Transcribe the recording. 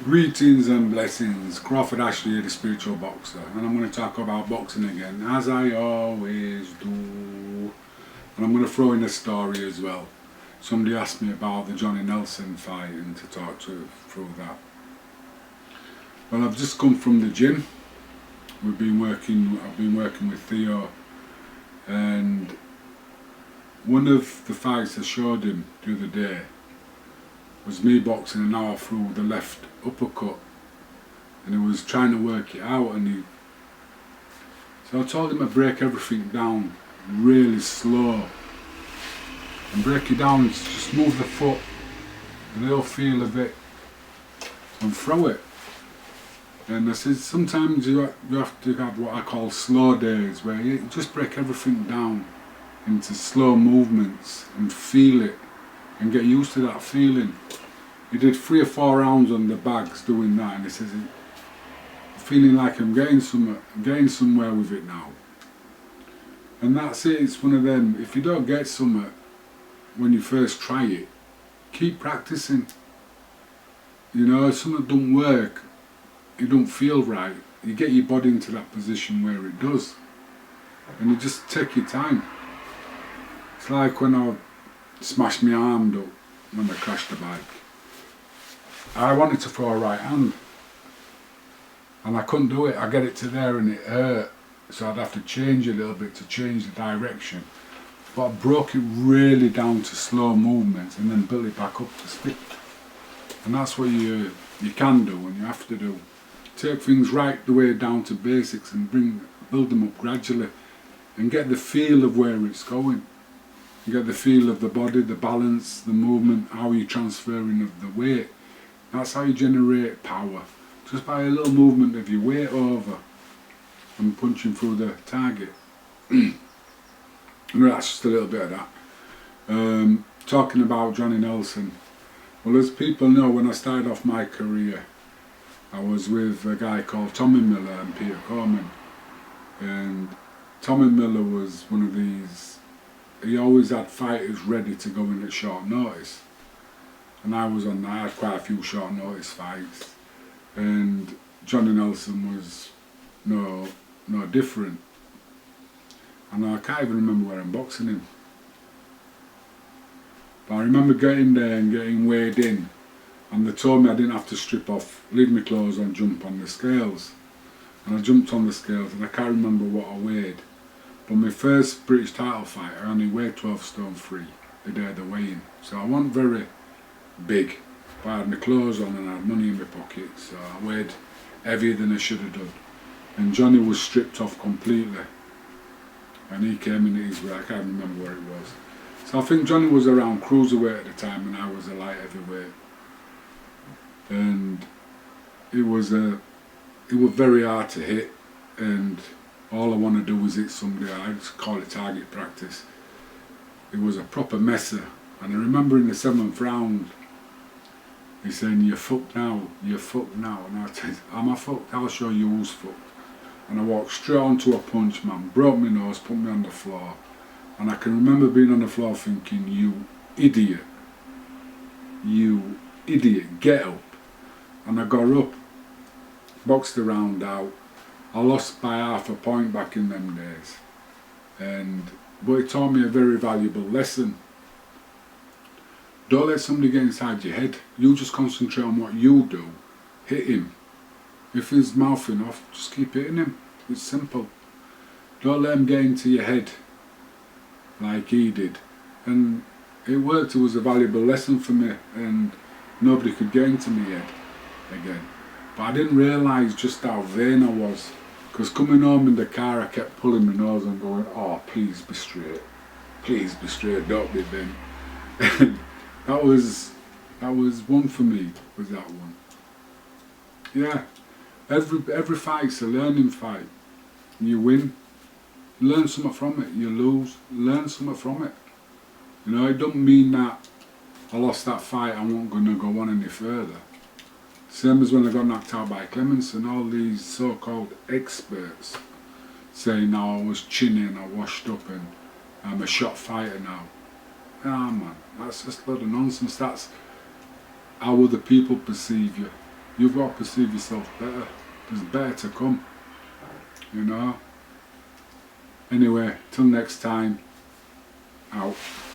Greetings and blessings, Crawford Ashley, the spiritual boxer, and I'm going to talk about boxing again, as I always do. And I'm going to throw in a story as well. Somebody asked me about the Johnny Nelson fight and to talk to through that. Well, I've just come from the gym. I've been working with Theo, and one of the fights I showed him the other day was me boxing an hour through the left uppercut, and he was trying to work it out, so I told him to break everything down really slow and break it down and just move the foot, a little feel of it, and throw it. And I said sometimes you have to have what I call slow days, where you just break everything down into slow movements and feel it and get used to that feeling. He did 3 or 4 rounds on the bags doing that, and he says, feeling like I'm getting somewhere with it now. And that's it, it's one of them, if you don't get somewhere when you first try it, keep practicing. You know, if something don't work, it don't feel right, you get your body into that position where it does, and you just take your time. It's like when I smashed my arm up when I crashed the bike. I wanted to throw a right hand and I couldn't do it. I get it to there and it hurt, so I'd have to change a little bit to change the direction. But I broke it really down to slow movements and then built it back up to stick. And that's what you can do and you have to do. Take things right the way down to basics and build them up gradually and get the feel of where it's going. You get the feel of the body, the balance, the movement, how you're transferring of the weight. That's how you generate power, just by a little movement of your weight over and punching through the target. And that's just a little bit of that. Talking about Johnny Nelson, well, as people know, when I started off my career, I was with a guy called Tommy Miller and Peter Coleman. And Tommy Miller was one of these, he always had fighters ready to go in at short notice. And I had quite a few short notice fights, and Johnny Nelson was no different. And I can't even remember where I'm boxing him. But I remember getting there and getting weighed in, and they told me I didn't have to strip off, leave my clothes on, jump on the scales. And I jumped on the scales and I can't remember what I weighed. But my first British title fight, I only weighed 12 stone 3 the day of the weigh-in. So I wasn't very big, but I had my clothes on and I had money in my pocket, so I weighed heavier than I should have done. And Johnny was stripped off completely, and he came in at his weight, I can't remember where it was. So I think Johnny was around cruiserweight at the time and I was a light heavyweight. And it was very hard to hit, and all I want to do was hit somebody. I just call it target practice. It was a proper messer, and I remember in the 7th round he's saying, "You're fucked now, you're fucked now." And I said, "Am I fucked? I'll show you who's fucked." And I walked straight onto a punch, man, broke my nose, put me on the floor. And I can remember being on the floor thinking, you idiot, get up. And I got up, boxed the round out. I lost by half a point back in them days. But it taught me a very valuable lesson. Don't let somebody get inside your head. You just concentrate on what you do. Hit him. If he's mouthing off, just keep hitting him. It's simple. Don't let him get into your head like he did. And it worked. It was a valuable lesson for me, and nobody could get into my head again. But I didn't realise just how vain I was, because coming home in the car I kept pulling my nose and going, "Oh, please be straight, don't be vain." That was one for me, was that one. Yeah, every fight's a learning fight. You win, learn something from it. You lose, learn something from it. You know, it don't mean that I lost that fight, I wasn't going to go on any further. Same as when I got knocked out by Clemens and all these so-called experts saying now I was chinny and I washed up and I'm a shot fighter now. Ah man, that's just a load of nonsense. That's how other people perceive you. You've got to perceive yourself better. There's better to come, you know. Anyway, till next time, out.